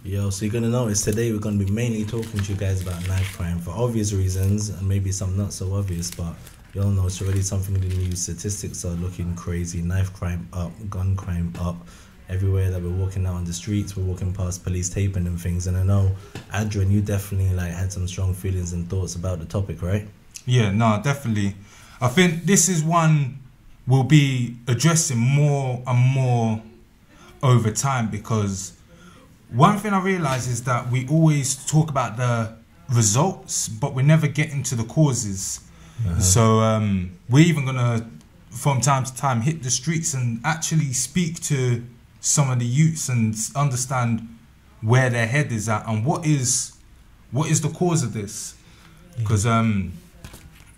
Yo, so you're gonna notice today we're gonna be mainly talking to you guys about knife crime for obvious reasons, and maybe some not so obvious, but you all know it's already something in the news. Statistics are looking crazy. Knife crime up, gun crime up. Everywhere that we're walking out on the streets, we're walking past police taping and things. And I know, Adrenn, you definitely like had some strong feelings and thoughts about the topic, right? Yeah, no, definitely. I think this is one we'll be addressing more and more over time, because one thing I realise is that we always talk about the results, but we never get into the causes. So we're even going to, from time to time, hit the streets and actually speak to some of the youths and understand where their head is at and what is the cause of this. Because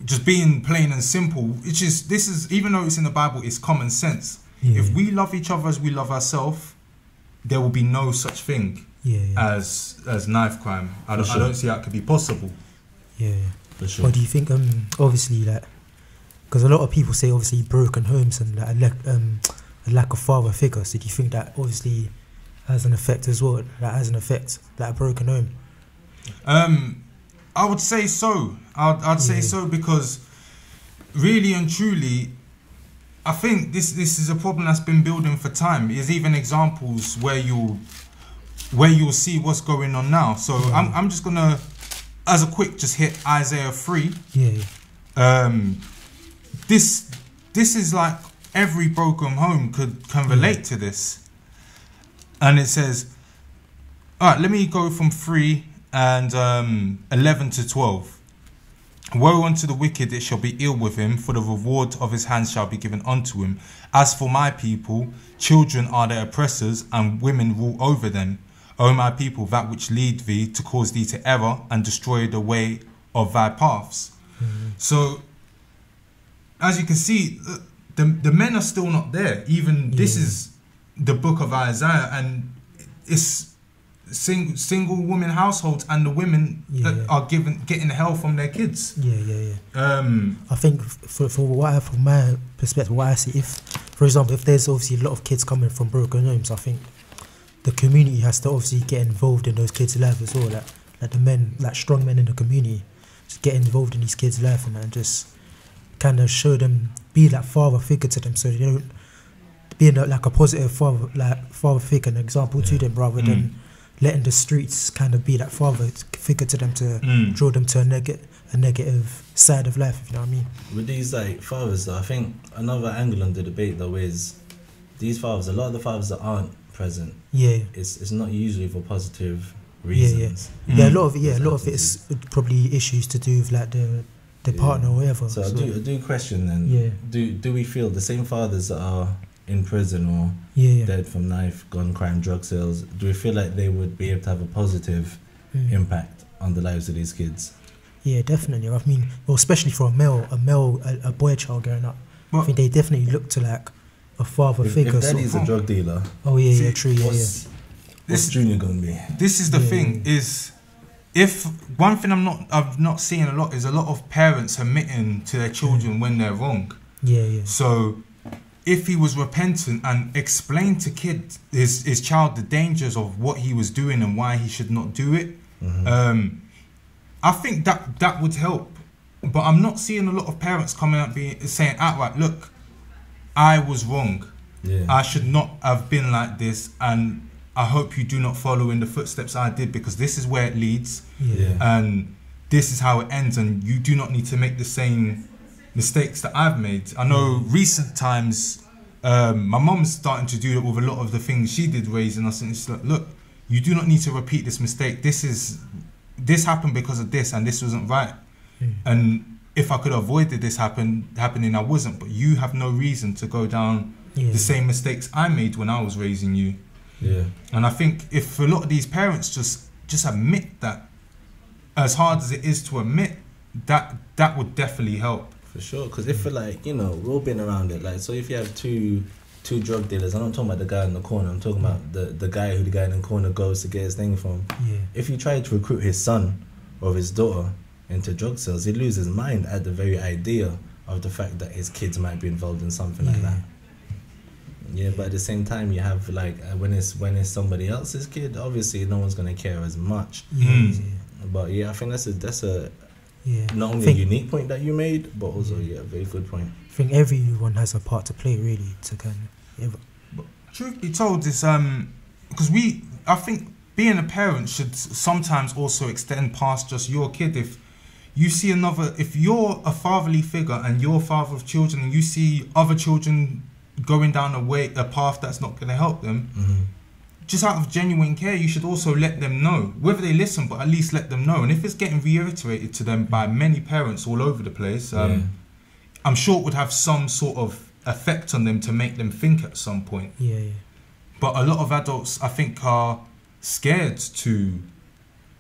just being plain and simple, this is, even though it's in the Bible, it's common sense. If we love each other as we love ourselves, there will be no such thing as knife crime. I don't see how it could be possible. For sure. But do you think, obviously, like, because a lot of people say obviously broken homes and like, a lack of father figure. So do you think that obviously has an effect as well? That has an effect, like a broken home. I would say so. I'd say so, because really and truly, I think this is a problem that's been building for time. There's even examples where you'll see what's going on now. So I'm just gonna, as a quick, just hit Isaiah 3. This is like every broken home can relate to this, and it says, all right, let me go from 3 and 11 to 12. Woe unto the wicked, it shall be ill with him, for the reward of his hands shall be given unto him. As for my people, children are their oppressors, and women rule over them. O my people, that which lead thee to cause thee to error, and destroy the way of thy paths. So, as you can see, the men are still not there. Even this is the book of Isaiah, and it's single woman households, and the women are getting hell from their kids. I think from my perspective, what I see, if, for example, if there's obviously a lot of kids coming from broken homes, I think the community has to obviously get involved in those kids' lives as well. Like the men, like strong men in the community, just get involved in these kids' life and just kind of show them, be that father figure to them, so they don't be like a positive father figure, an example to them, rather than letting the streets kind of be that father figure to them, to draw them to a negative side of life, if you know what I mean. With these like fathers though, I think another angle on the debate though is these fathers, a lot of the fathers that aren't present, it's not usually for positive reasons. A lot of it is probably issues to do with like the partner or whatever. So I do question then, do we feel the same fathers that are in prison or dead from knife, gun crime, drug sales, do we feel like they would be able to have a positive impact on the lives of these kids? Yeah, definitely. I mean, well, especially for a boy child growing up, I think they definitely look to like a father figure. If daddy's a drug dealer, true. What's Junior gonna be? This is the thing. Is if one thing I've not seen a lot is a lot of parents admitting to their children when they're wrong. So if he was repentant and explained to his child the dangers of what he was doing and why he should not do it, I think that would help. But I'm not seeing a lot of parents coming out saying outright, look, I was wrong. I should not have been like this, and I hope you do not follow in the footsteps I did, because this is where it leads, and this is how it ends, and you do not need to make the same mistakes that I've made. I know recent times, my mom's starting to do that with a lot of the things she did raising us, and it's like, look, you do not need to repeat this mistake. This happened because of this, and this wasn't right. And if I could have avoided this happening, I wasn't. But you have no reason to go down the same mistakes I made when I was raising you. And I think if a lot of these parents just admit that, as hard as it is to admit, that would definitely help. For sure, because if like, you know, we've all been around it. Like, so if you have two drug dealers, I'm not talking about the guy in the corner, I'm talking about the guy who the guy in the corner goes to get his thing from. If you try to recruit his son or his daughter into drug sales, he'd lose his mind at the very idea of the fact that his kids might be involved in something like that. Yeah, but at the same time, you have like when it's somebody else's kid, obviously no one's gonna care as much. But yeah, I think that's a not only a unique point that you made, but also a very good point. I think everyone has a part to play, really, to kind of. But truth be told, is because I think being a parent should sometimes also extend past just your kid. If you see if you're a fatherly figure and you're a father of children, and you see other children going down a path that's not going to help them, just out of genuine care, you should also let them know, whether they listen, but at least let them know. And if it's getting reiterated to them by many parents all over the place, I'm sure it would have some sort of effect on them to make them think at some point. But a lot of adults, I think, are scared to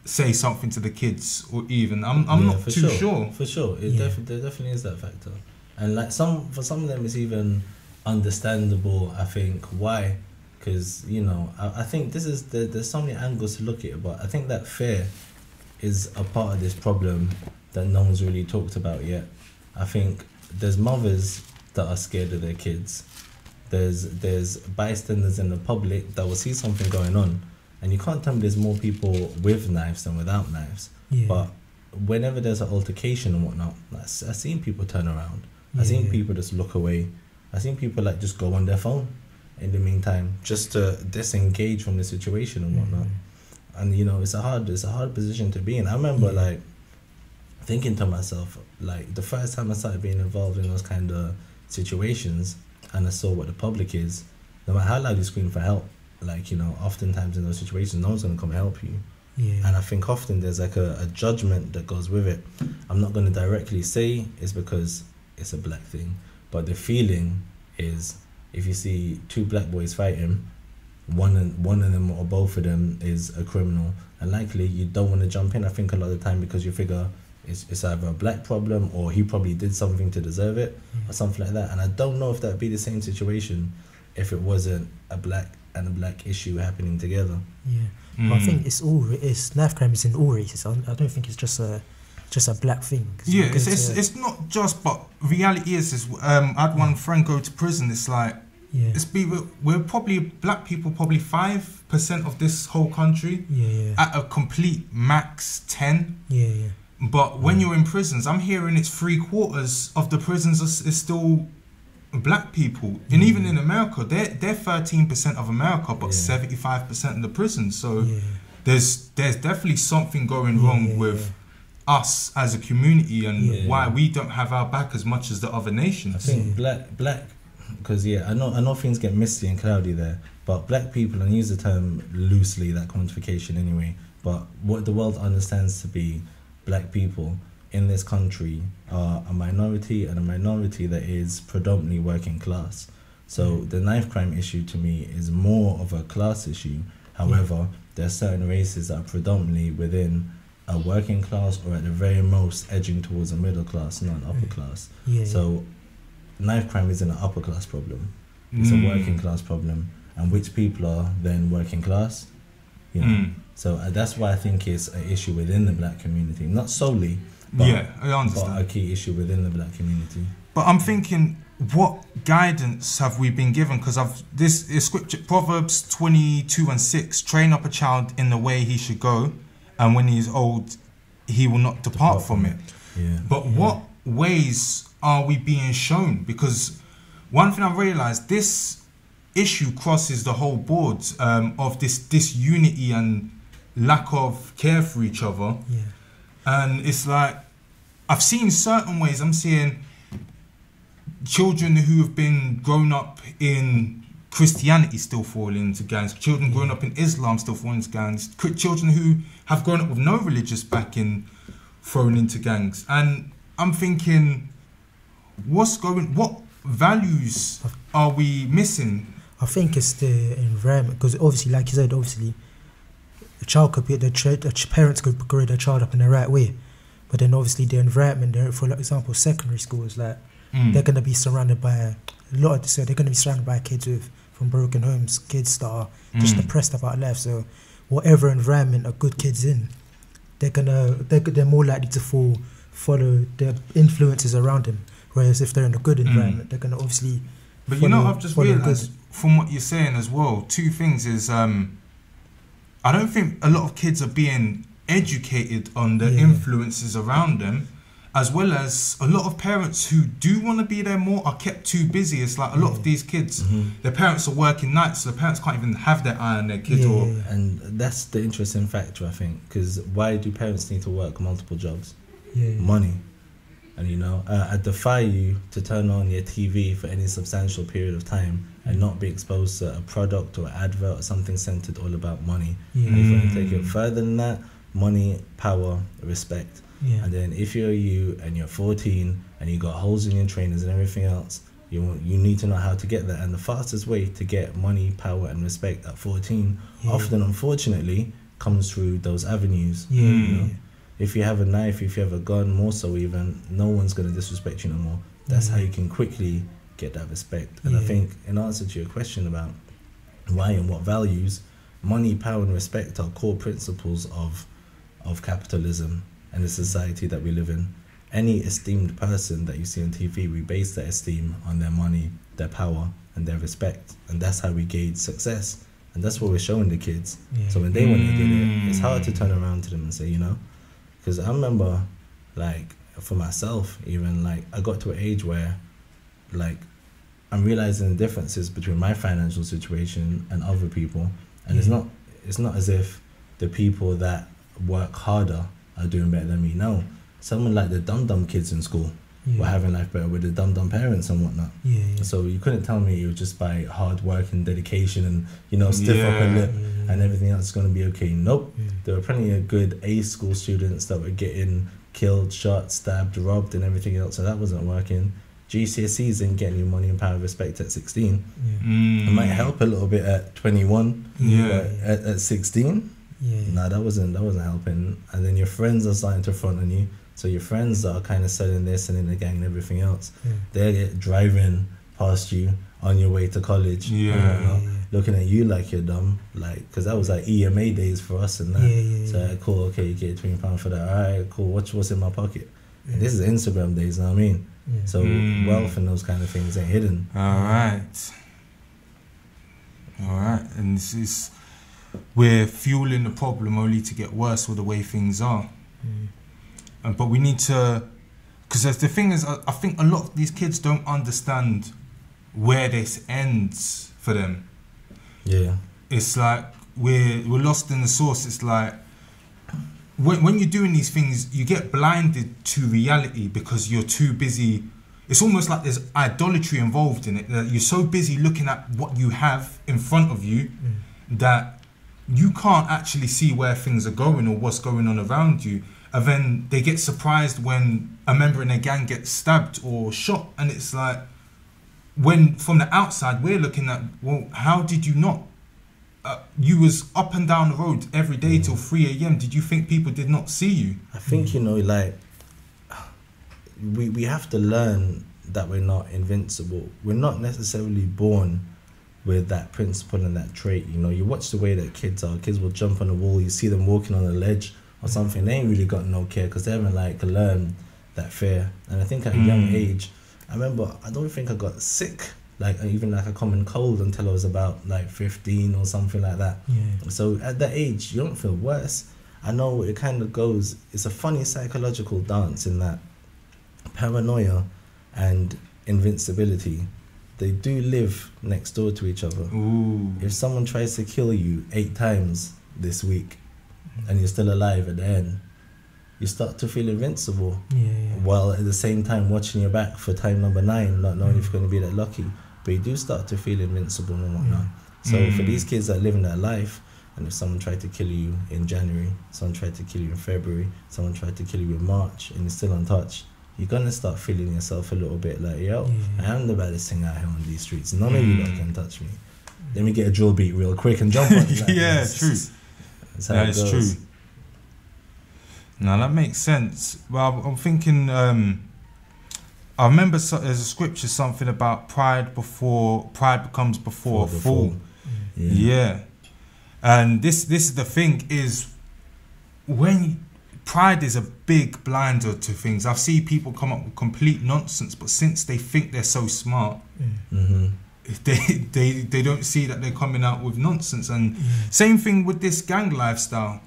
say something to the kids, or even I'm not too sure. For sure, there definitely is that factor, and like for some of them, it's even understandable. I think why. Because, you know, I think there's so many angles to look at it, but I think that fear is a part of this problem that no one's really talked about yet. I think there's mothers that are scared of their kids. There's bystanders in the public that will see something going on, and you can't tell me there's more people with knives than without knives. But whenever there's an altercation and whatnot, I've seen people turn around. I've seen people just look away. I've seen people like just go on their phone in the meantime, just to disengage from the situation and whatnot. And you know, it's a hard position to be in. I remember like thinking to myself, like the first time I started being involved in those kind of situations, and I saw what the public is, no matter how loud you scream for help, like, you know, oftentimes in those situations, no one's gonna come and help you. And I think often there's like a judgment that goes with it. I'm not gonna directly say it's because it's a black thing, but the feeling is, if you see two black boys fighting, one of them or both of them is a criminal, and likely you don't want to jump in. I think a lot of the time, because you figure it's either a black problem or he probably did something to deserve it or something like that. And I don't know if that'd be the same situation if it wasn't a black and a black issue happening together. But I think it's knife crime is in all races. I don't think it's just a black thing. It's not just, but reality is I had one friend go to prison. It's like, we're probably, black people, probably 5% of this whole country, at a complete max 10. But when you're in prisons, I'm hearing it's 3/4 of the prisons is still black people. And even in America, they're 13% of America, but 75% of the prisons. So there's definitely something going wrong with us as a community, and why we don't have our back as much as the other nations. I think black, because I know things get misty and cloudy there, but black people, and I use the term loosely, that quantification anyway, but what the world understands to be black people in this country are a minority, and a minority that is predominantly working class. So the knife crime issue to me is more of a class issue. However, there are certain races that are predominantly within a working class, or at the very most edging towards a middle class, not an upper class. So knife crime isn't an upper class problem, it's a working class problem, and which people are then working class, you know. So that's why I think it's an issue within the black community, not solely, but, I understand, but a key issue within the black community. But I'm thinking, what guidance have we been given? Because this is scripture, Proverbs 22:6, train up a child in the way he should go, and when he is old, he will not depart from it. But what ways are we being shown? Because one thing I've realised, this issue crosses the whole board of this unity and lack of care for each other. And it's like, I've seen certain ways. I'm seeing children who have been grown up in Christianity still falling into gangs, children grown up in Islam still falling into gangs, children who have grown up with no religious backing thrown into gangs. And I'm thinking, what values are we missing? I think it's the environment, because obviously, like you said, obviously the child could be, the parents could grow their child up in the right way, but then obviously the environment, for example, secondary schools, like they're going to be surrounded by they're going to be surrounded by kids from broken homes, kids that are just depressed about life. So whatever environment a good kid's in, they're more likely to follow the influences around him. Whereas if they're in a good environment, they're going to obviously But you know, I've just realised, from what you're saying as well, two things is I don't think a lot of kids are being educated on the influences around them, as well as a lot of parents who do want to be there more are kept too busy. It's like a lot of these kids, their parents are working nights, so the parents can't even have their eye on their kids. And that's the interesting factor, I think, because why do parents need to work multiple jobs? Money. And you know, I defy you to turn on your TV for any substantial period of time and not be exposed to a product or advert or something centered all about money. And if you want to take it further than that, money, power, respect. And then if you're you and you're 14 and you got holes in your trainers and everything else, you need to know how to get that. And the fastest way to get money, power and respect at 14 often, unfortunately, comes through those avenues. You know? If you have a knife, if you have a gun, more so even, no one's going to disrespect you no more. That's how you can quickly get that respect. And I think in answer to your question about why and what values, money, power and respect are core principles of capitalism and the society that we live in. Any esteemed person that you see on TV, we base their esteem on their money, their power and their respect. And that's how we gauge success. And that's what we're showing the kids. So when they want to get it, it's hard to turn around to them and say, you know, because I remember, like, for myself, even, like, I got to an age where, like, I'm realizing the differences between my financial situation and other people. And it's not as if the people that work harder are doing better than me. No, someone like the dumb kids in school were having life better with the dumb parents and whatnot. So you couldn't tell me it was just by hard work and dedication and, you know, stiff upper lip and everything else is going to be okay. Nope. There were plenty of good A school students that were getting killed, shot, stabbed, robbed and everything else, so that wasn't working. GCSEs didn't get any money and power respect at 16. It might help a little bit at 21, but at 16, no, that wasn't helping. And then your friends are starting to front on you. So your friends are kind of selling this and in the gang and everything else. They're driving past you on your way to college, looking at you like you're dumb, like, because that was like EMA days for us and that. So like, cool, okay, you get £20 for that. All right, cool. What's in my pocket? And this is Instagram days, you know what I mean? So wealth and those kind of things ain't hidden. All right, and this is, we're fueling the problem only to get worse with the way things are. But we need to, because the thing is, I think a lot of these kids don't understand where this ends for them. It's like we're lost in the source. It's like when you're doing these things, you get blinded to reality because you're too busy. It's almost like there's idolatry involved in it. That you're so busy looking at what you have in front of you that you can't actually see where things are going or what's going on around you. And then they get surprised when a member in their gang gets stabbed or shot. And it's like, when from the outside, we're looking at, well, how did you not? You was up and down the road every day till 3 a.m. Did you think people did not see you? I think, you know, like, we have to learn that we're not invincible. We're not necessarily born with that principle and that trait. You know, you watch the way that kids are. Kids will jump on the wall. You see them walking on a ledge or something. They ain't really got no care because they haven't, like, learned that fear. And I think at a young age, I remember, I don't think I got sick, like even like a common cold, until I was about like 15 or something like that. So at that age, you don't feel worse. I know it kind of goes, it's a funny psychological dance in that paranoia and invincibility, they do live next door to each other. If someone tries to kill you 8 times this week and you're still alive at the end, you start to feel invincible, while at the same time watching your back for time number 9, not knowing if you're going to be that lucky. But you do start to feel invincible and whatnot. So for these kids that live in that life, and if someone tried to kill you in January, someone tried to kill you in February, someone tried to kill you in March, and you're still untouched, you're going to start feeling yourself a little bit like, yo, I am the baddest thing out here on these streets. None of you lot can touch me. Let me get a drill beat real quick and jump on it. Like, true. That is true. Now that makes sense. Well, I'm thinking, I remember there's a scripture, something about pride becomes before a fall. And this is the thing, is when pride is a big blinder to things. I've seen people come up with complete nonsense, but since they think they're so smart, they don't see that they're coming out with nonsense. And same thing with this gang lifestyle.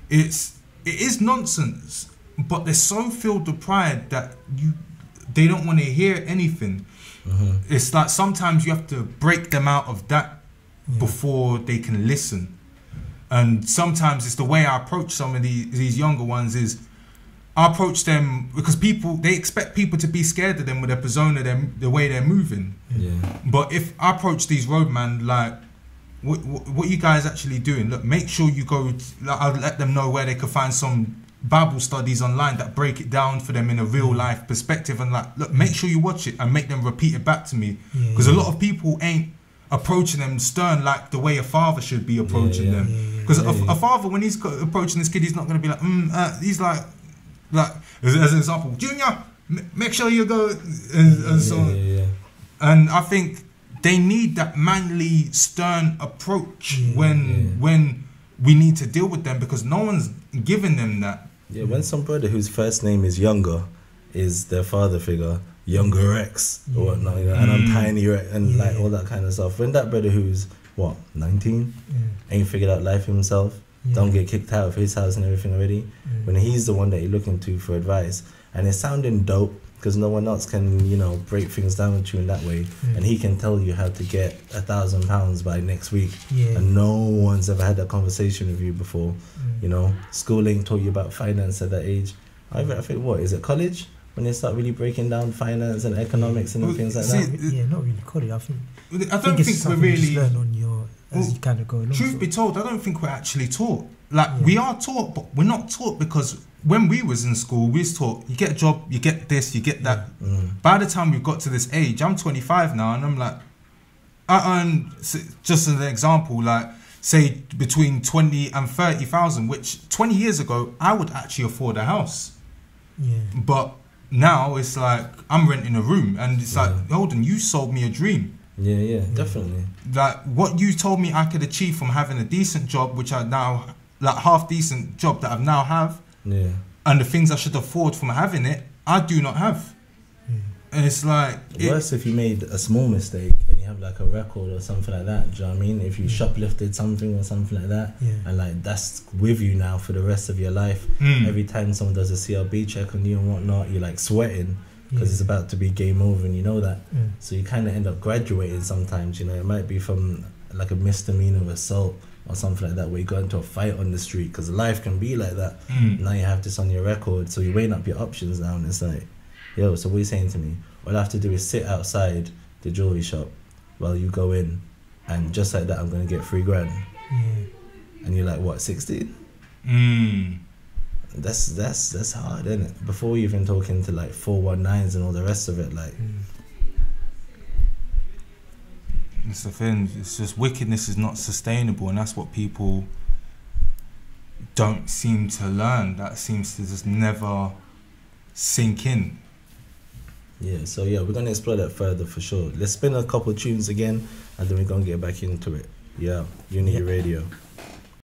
It is nonsense, but they're so filled with pride that they don't want to hear anything. It's like sometimes you have to break them out of that before they can listen. And sometimes it's the way I approach some of these younger ones is I approach them because they expect people to be scared of them with their persona, the way they're moving. But if I approach these roadmen like, what you guys actually doing? Look, make sure you go. I'll let them know where they can find some Bible studies online that break it down for them in a real life perspective, and like, look, make sure you watch it and make them repeat it back to me, because a lot of people ain't approaching them stern like the way a father should be approaching them. Because a father, when he's approaching this kid, he's not going to be like, he's like as an example, Junior, make sure you go and so on. And I think they need that manly, stern approach when we need to deal with them, because no one's giving them that. When some brother whose first name is Younger is their father figure, Younger X or whatnot, you know, and I'm Tiny and like all that kind of stuff. When that brother who's 19 ain't figured out life himself, don't get kicked out of his house and everything already, when he's the one that you're looking to for advice, and it's sounding dope because no one else can, you know, break things down with you in that way, and he can tell you how to get £1,000 by next week, and no one's ever had that conversation with you before. You know, schooling taught you about finance at that age. I think, what is it, college, when they start really breaking down finance and economics and things like that? Not really college. I think it's we're really you just learn on your as you kind of go along. Truth be told, I don't think we're actually taught. Like we are taught, but we're not taught, because when we was in school, we was taught, you get a job, you get this, you get that. By the time we got to this age, I'm 25 now, and I'm like, I earn, just as an example, like say between 20 and 30,000, which 20 years ago I would actually afford a house. But now it's like I'm renting a room, and it's like, Holden, you sold me a dream. Definitely. Like what you told me I could achieve from having a decent job, which I now, like half decent job that I now have, and the things I should afford from having it, I do not have. And it's like, worse if you made a small mistake and you have like a record or something like that. Do you know what I mean? If you shoplifted something or something like that, and like that's with you now for the rest of your life. Every time someone does a CRB check on you and whatnot, you're like sweating because it's about to be game over, and you know that. So you kind of end up graduating sometimes. You know, it might be from like a misdemeanor assault or something like that, where you got into a fight on the street, because life can be like that. Now you have this on your record, so you're weighing up your options now, and it's like, yo, so what are you saying to me? All I have to do is sit outside the jewelry shop while you go in, and just like that I'm going to get $3,000. And you're like, what, 16? That's hard, isn't it? Before you even talking to like 419s and all the rest of it, like. It's the thing, it's just wickedness is not sustainable, and that's what people don't seem to learn. That seems to just never sink in. So we're going to explore that further for sure. Let's spin a couple tunes again, and then we're going to get back into it. Unity Radio.